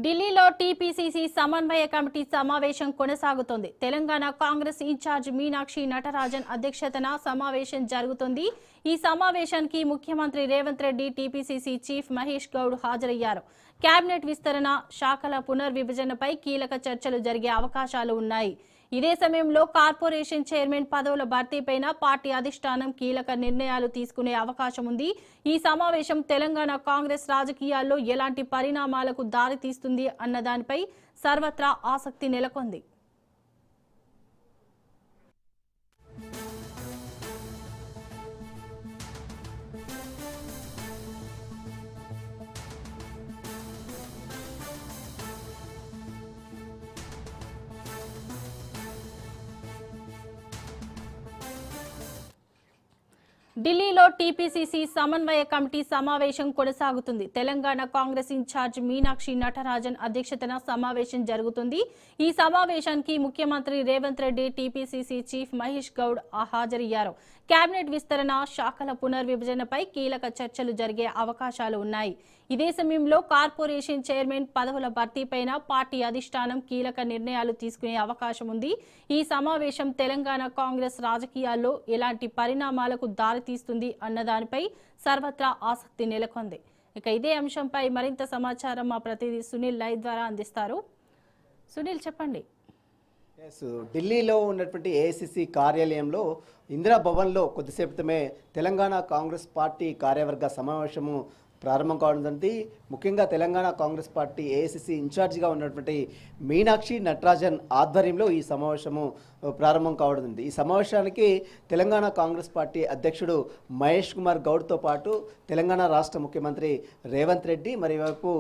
ఢిల్లీలో టీపీసీసీ సమన్వయ కమిటీ సమావేశం కొనసాగుతోంది. తెలంగాణ కాంగ్రెస్ ఇన్ఛార్జ్ మీనాక్షి నటరాజన్ అధ్యక్షతన సమావేశం జరుగుతుంది. ఈ సమావేశానికి ముఖ్యమంత్రి రేవంత్ రెడ్డి, టీపీసీసీ చీఫ్ మహేష్ గౌడ్ హాజరయ్యారు. కేబినెట్ విస్తరణ, శాఖల పునర్విభజనపై కీలక చర్చలు జరిగే అవకాశాలు ఉన్నాయి. ఇదే సమయంలో కార్పొరేషన్ చైర్మన్ పదవుల భర్తీపైన పార్టీ అధిష్టానం కీలక నిర్ణయాలు తీసుకునే అవకాశం ఉంది. ఈ సమావేశం తెలంగాణ కాంగ్రెస్ రాజకీయాల్లో ఎలాంటి పరిణామాలకు దారితీస్తుంది అన్న దానిపై సర్వత్రా ఆసక్తి నెలకొంది. ఢిల్లీలో టీపీసీసీ సమన్వయ కమిటీ సమావేశం కొనసాగుతుంది. తెలంగాణ కాంగ్రెస్ ఇన్ఛార్జ్ మీనాక్షి నటరాజన్ అధ్యక్షతన సమావేశం జరుగుతుంది. ఈ సమావేశానికి ముఖ్యమంత్రి రేవంత్ రెడ్డి, టీపీసీసీ చీఫ్ మహేష్ గౌడ్ హాజరయ్యారు. కేబినెట్ విస్తరణ, శాఖల పునర్విభజనపై కీలక చర్చలు జరిగే అవకాశాలు ఉన్నాయి. ఇదే సమయంలో కార్పొరేషన్ చైర్మన్ పదవుల భర్తీపైన పార్టీ అధిష్టానం కీలక నిర్ణయాలు తీసుకునే అవకాశం ఉంది. ఈ సమావేశం తెలంగాణ కాంగ్రెస్ రాజకీయాల్లో ఎలాంటి పరిణామాలకు దారితీస్తుంది అన్నదానిపై సర్వత్రా ఆసక్తి నెలకొంది. ఇక ఇదే అంశంపై మరింత సమాచారం మా ప్రతినిధి సునీల్ లైవ్ ద్వారా అందిస్తారు. సునీల్, చెప్పండి. ఢిల్లీలో ఉన్నటువంటి ఏఐసిసి కార్యాలయంలో ఇందిరా భవన్లో కొద్దిసేపటిమే తెలంగాణ కాంగ్రెస్ పార్టీ కార్యవర్గ సమావేశము ప్రారంభం కావడంతో ముఖ్యంగా తెలంగాణ కాంగ్రెస్ పార్టీ ఏఐసిసి ఇన్ఛార్జిగా ఉన్నటువంటి మీనాక్షి నటరాజన్ ఆధ్వర్యంలో ఈ సమావేశము ప్రారంభం కావడం. ఈ సమావేశానికి తెలంగాణ కాంగ్రెస్ పార్టీ అధ్యక్షుడు మహేష్ కుమార్ గౌడ్తో పాటు తెలంగాణ రాష్ట్ర ముఖ్యమంత్రి రేవంత్ రెడ్డి, మరోవైపు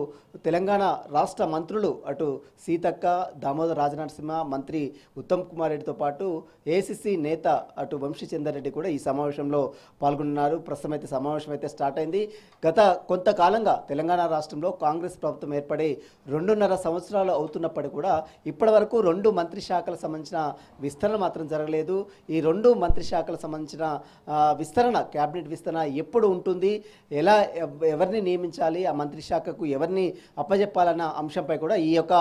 తెలంగాణ రాష్ట్ర మంత్రులు అటు సీతక్క, దామోదర్ రాజనరసింహ, మంత్రి ఉత్తమ్ కుమార్ రెడ్డితో పాటు ఏఐసిసి నేత అటు వంశీచందర్ రెడ్డి కూడా ఈ సమావేశంలో పాల్గొన్నారు. ప్రస్తుతం అయితే సమావేశం అయితే స్టార్ట్ అయింది. గత కొంతకాలంగా తెలంగాణ రాష్ట్రంలో కాంగ్రెస్ ప్రభుత్వం ఏర్పడి 2.5 సంవత్సరాలు అవుతున్నప్పటికీ కూడా ఇప్పటి వరకు 2 మంత్రి శాఖలకు సంబంధించిన విస్తరణ మాత్రం జరగలేదు. ఈ 2 మంత్రి శాఖలకు సంబంధించిన విస్తరణ, క్యాబినెట్ విస్తరణ ఎప్పుడు ఉంటుంది, ఎలా ఎవరిని నియమించాలి, ఆ మంత్రి శాఖకు ఎవరిని అప్పజెప్పాలన్న అంశంపై కూడా ఈ యొక్క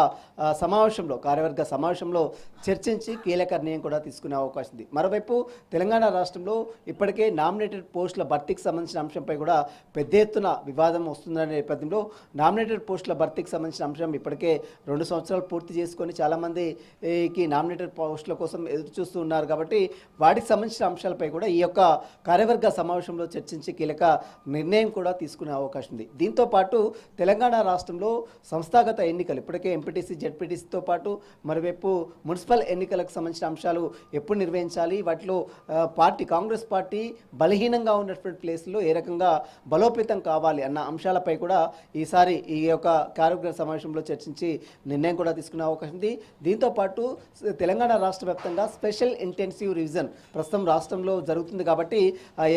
సమావేశంలో, కార్యవర్గ సమావేశంలో చర్చించి కీలక నిర్ణయం కూడా తీసుకునే అవకాశం ఉంది. మరోవైపు తెలంగాణ రాష్ట్రంలో ఇప్పటికే నామినేటెడ్ పోస్టుల భర్తీకి సంబంధించిన అంశంపై కూడా పెద్ద ఎత్తున వివాదం వస్తుందనే నేపథ్యంలో నామినేటెడ్ పోస్టుల భర్తీకి సంబంధించిన అంశం ఇప్పటికే 2 సంవత్సరాలు పూర్తి చేసుకొని చాలామందికి నామినేటెడ్ పోస్టుల కోసం ఎదురు చూస్తూ ఉన్నారు. కాబట్టి వాటికి సంబంధించిన అంశాలపై కూడా ఈ యొక్క కార్యవర్గ సమావేశంలో చర్చించి కీలక నిర్ణయం కూడా తీసుకునే అవకాశం ఉంది. దీంతో పాటు తెలంగాణ రాష్ట్రంలో సంస్థాగత ఎన్నికలు ఇప్పటికే ఎంపీటీసీ, జెడ్పీటీసీతో పాటు మరోవైపు మున్సిపల్ ఎన్నికలకు సంబంధించిన అంశాలు ఎప్పుడు నిర్వహించాలి, వాటిలో కాంగ్రెస్ పార్టీ బలహీనంగా ఉన్నటువంటి ప్లేస్లో ఏ రకంగా బలోపేతం కావాలి అన్న అంశాలపై కూడా ఈసారి ఈ యొక్క కార్యవర్గ సమావేశంలో చర్చించి నిర్ణయం కూడా తీసుకునే అవకాశం ఉంది. దీంతో పాటు తెలంగాణ రాష్ట్ర వ్యాప్తంగా స్పెషల్ ఇంటెన్సివ్ రివిజన్ ప్రస్తుతం రాష్ట్రంలో జరుగుతుంది. కాబట్టి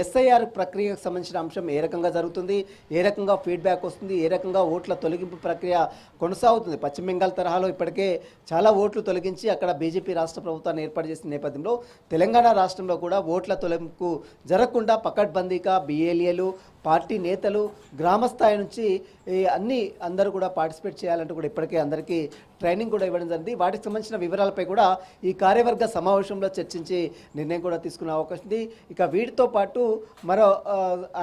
ఎస్ఐఆర్ ప్రక్రియకు సంబంధించిన అంశం ఏ రకంగా జరుగుతుంది, ఏ రకంగా ఫీడ్బ్యాక్ వస్తుంది, ఏ రకంగా ఓట్ల తొలగింపు ప్రక్రియ కొనసాగుతుంది. పశ్చిమ బెంగాల్ తరహాలో ఇప్పటికే చాలా ఓట్లు తొలగించి అక్కడ బీజేపీ రాష్ట్ర ప్రభుత్వాన్ని ఏర్పాటు చేసిన నేపథ్యంలో తెలంగాణ రాష్ట్రంలో కూడా ఓట్ల తొలగింపు జరగకుండా పకడ్బందీగా బిఏఎల్ఏలు, పార్టీ నేతలు గ్రామ స్థాయి నుంచి అందరూ కూడా పార్టిసిపేట్ చేయాలంటూ కూడా ఇప్పటికే అందరికీ ట్రైనింగ్ కూడా ఇవ్వడం జరిగింది. వాటికి సంబంధించిన వివరాలపై కూడా ఈ కార్యవర్గ సమావేశంలో చర్చించి నిర్ణయం కూడా తీసుకునే అవకాశం ఉంది. ఇక వీటితో పాటు మరో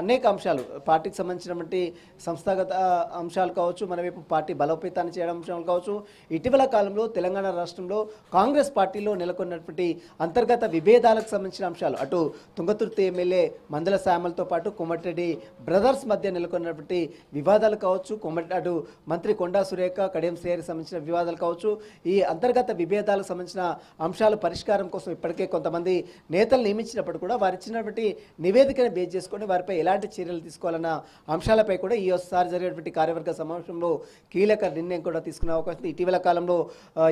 అనేక అంశాలు, పార్టీకి సంబంధించినటువంటి సంస్థాగత అంశాలు కావచ్చు, మరోవైపు పార్టీ బలోపేతాన్ని చేయడం అంశాలు కావచ్చు, ఇటీవల కాలంలో తెలంగాణ రాష్ట్రంలో కాంగ్రెస్ పార్టీలో నెలకొన్నటువంటి అంతర్గత విభేదాలకు సంబంధించిన అంశాలు, అటు తుంగతుర్తి ఎమ్మెల్యే మందల శ్యామలతో పాటు కోమటిరెడ్డి బ్రదర్స్ మధ్య నెలకొన్నటువంటి వివాదాలు కావచ్చు, అటు మంత్రి కొండా సురేఖ, కడియం శ్రేయర్కి సంబంధించిన వివాదాలు కావచ్చు, ఈ అంతర్గత విభేదాలకు సంబంధించిన అంశాల పరిష్కారం కోసం ఇప్పటికే కొంతమంది నేతలు నియమించినప్పుడు కూడా వారు ఇచ్చినటువంటి నివేదికను బేస్ చేసుకొని వారిపై ఎలాంటి చర్యలు తీసుకోవాలన్న అంశాలపై కూడా ఈసారి జరిగినటువంటి కార్యవర్గ సమావేశంలో కీలక నిర్ణయం కూడా తీసుకునే అవకాశం ఉంది. ఇటీవల కాలంలో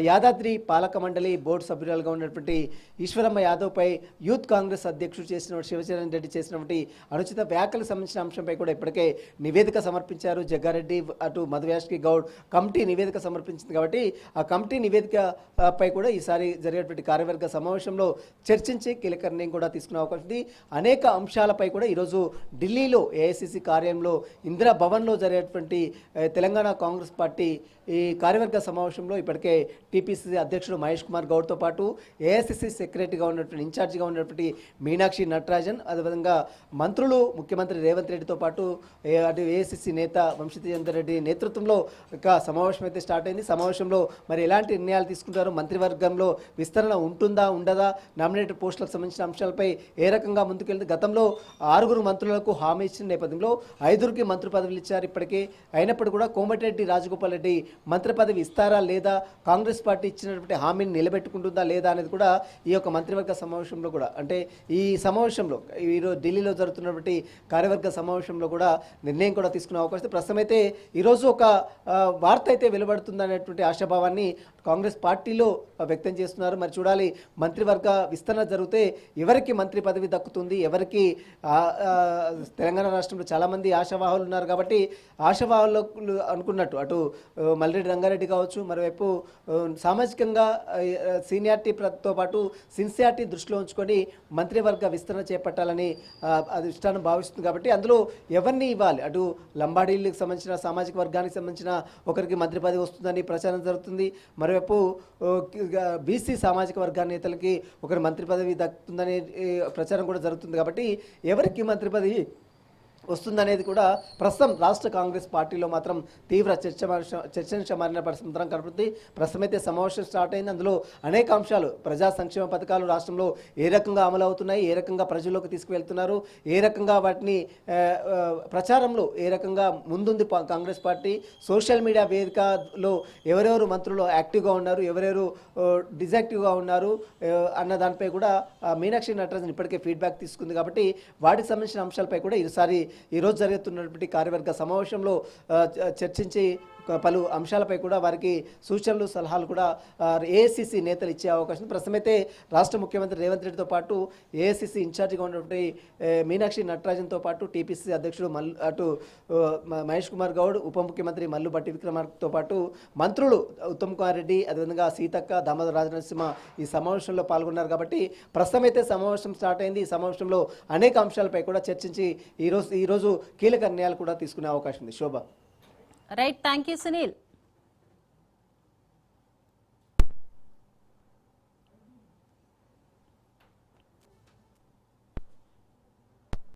యాదాద్రి పాలక మండలి బోర్డు సభ్యురాలుగా ఉన్నటువంటి ఈశ్వరమ్మ యాదవ్పై యూత్ కాంగ్రెస్ అధ్యక్షుడు శివచరణ్ రెడ్డి చేసినటువంటి అనుచిత వ్యాఖ్యలకు సంబంధించిన అంశంపై కూడా ఇప్పటికే నివేదిక సమర్పించారు. జగ్గారెడ్డి, అటు మధుయాష్కి గౌడ్ కమిటీ నివేదిక సమర్పించింది. కాబట్టి ఆ కమిటీ నివేదికపై కూడా ఈసారి జరిగేటువంటి కార్యవర్గ సమావేశంలో చర్చించి కీలక నిర్ణయం కూడా తీసుకునే అవకాశం ఉంది. అనేక అంశాలపై కూడా ఈరోజు ఢిల్లీలో ఏఐసిసి కార్యాలయంలో ఇందిరా భవన్లో జరిగేటువంటి తెలంగాణ కాంగ్రెస్ పార్టీ ఈ కార్యవర్గ సమావేశంలో ఇప్పటికే టీపీసీసీ అధ్యక్షుడు మహేష్ కుమార్ గౌడ్తో పాటు ఏఐసిసి సెక్రటరీగా ఉన్నటువంటి ఇన్ఛార్జిగా ఉన్నటువంటి మీనాక్షి నటరాజన్, అదేవిధంగా మంత్రులు ముఖ్యమంత్రి రేవంత్ రెడ్డితో పాటు అటు ఏఐసిసి నేత వంశీచంద్ర రెడ్డి నేతృత్వంలో ఒక సమావేశం అయితే స్టార్ట్ అయింది. సమావేశంలో మరి ఎలాంటి నిర్ణయాలు తీసుకుంటారు, మంత్రివర్గంలో విస్తరణ ఉంటుందా ఉండదా, నామినేటెడ్ పోస్టులకు సంబంధించిన అంశాలపై ఏ రకంగా ముందుకెళ్తుంది. గతంలో 6 మంత్రులకు హామీ ఇచ్చిన నేపథ్యంలో 5కి మంత్రి పదవులు ఇచ్చారు ఇప్పటికే. అయినప్పుడు కూడా కోమటిరెడ్డి రాజగోపాల్ రెడ్డి మంత్రి పదవి ఇస్తారా లేదా, కాంగ్రెస్ పార్టీ ఇచ్చినటువంటి హామీని నిలబెట్టుకుంటుందా లేదా అనేది కూడా ఈ యొక్క మంత్రివర్గ సమావేశంలో కూడా, అంటే ఈ సమావేశంలో ఈరోజు ఢిల్లీలో జరుగుతున్నటువంటి కార్యవర్గ సమావేశంలో కూడా నిర్ణయం కూడా తీసుకునే అవకాశం. ప్రస్తుతం అయితే ఈరోజు ఒక వార్త అయితే వెలువడుతుందనేటువంటి ఆశాభావాన్ని కాంగ్రెస్ పార్టీలో వ్యక్తం చేస్తున్నారు. మరి చూడాలి, మంత్రివర్గ విస్తరణ జరిగితే ఎవరికి మంత్రి పదవి దక్కుతుంది, ఎవరికి తెలంగాణ రాష్ట్రంలో చాలామంది ఆశావాహులు ఉన్నారు కాబట్టి ఆశావాహులు అనుకున్నట్టు అటు మల్రెడ్డి రంగారెడ్డి కావచ్చు, మరోవైపు సామాజికంగా సీనియారిటీతో పాటు సిన్సియారిటీ దృష్టిలో ఉంచుకొని మంత్రివర్గ విస్తరణ చేపట్టాలని అధిష్టానం భావిస్తుంది. కాబట్టి అందులో ఎవరిని ఇవ్వాలి, అటు లంబాడీలకు సంబంధించిన సామాజిక వర్గానికి సంబంధించిన ఒకరికి మంత్రి పదవి వస్తుందని ప్రచారం జరుగుతుంది, మరోవైపు బీసీ సామాజిక వర్గ నేతలకి ఒకరి మంత్రి పదవి దక్కుతుందనే ప్రచారం కూడా జరుగుతుంది. కాబట్టి ఎవరికి మంత్రి పదవి వస్తుందనేది కూడా ప్రస్తుతం రాష్ట్ర కాంగ్రెస్ పార్టీలో మాత్రం తీవ్ర చర్చనీయాంశమైన పరిస్థితి కనపడుతుంది. ప్రస్తుతం అయితే సమావేశం స్టార్ట్ అయింది. అందులో అనేక అంశాలు, ప్రజా సంక్షేమ పథకాలు రాష్ట్రంలో ఏ రకంగా అమలు అవుతున్నాయి, ఏ రకంగా ప్రజల్లోకి తీసుకువెళ్తున్నారు, ఏ రకంగా వాటిని ప్రచారంలో ఏ రకంగా ముందుంది కాంగ్రెస్ పార్టీ, సోషల్ మీడియా వేదికలో ఎవరెవరు మంత్రులు యాక్టివ్గా ఉన్నారు, ఎవరెవరు డిజాక్టివ్గా ఉన్నారు అన్న దానిపై కూడా మీనాక్షి నటరాజన్ ఇప్పటికే ఫీడ్బ్యాక్ తీసుకుంది. కాబట్టి వాటికి సంబంధించిన అంశాలపై కూడా ఈరోజు జరుగుతున్నటువంటి కార్యవర్గ సమావేశంలో చర్చించి పలు అంశాలపై కూడా వారికి సూచనలు సలహాలు కూడా ఏఐసిసి నేతలు ఇచ్చే అవకాశం. ప్రస్తుతమైతే రాష్ట్ర ముఖ్యమంత్రి రేవంత్ రెడ్డితో పాటు ఏఐసిసి ఇన్ఛార్జిగా ఉన్నటువంటి మీనాక్షి నటరాజన్తో పాటు టీపీసీసీ అధ్యక్షుడు అటు మహేష్ కుమార్ గౌడ్, ఉప ముఖ్యమంత్రి మల్లు భట్టి విక్రమార్కతో పాటు మంత్రులు ఉత్తమ్ కుమార్ రెడ్డి, అదేవిధంగా సీతక్క, దామోదర రాజనరసింహ ఈ సమావేశంలో పాల్గొన్నారు. కాబట్టి ప్రస్తుతమైతే సమావేశం స్టార్ట్ అయింది. ఈ సమావేశంలో అనేక అంశాలపై కూడా చర్చించి ఈరోజు కీలక నిర్ణయాలు కూడా తీసుకునే అవకాశం ఉంది. Shobha. Right, thank you Sunil.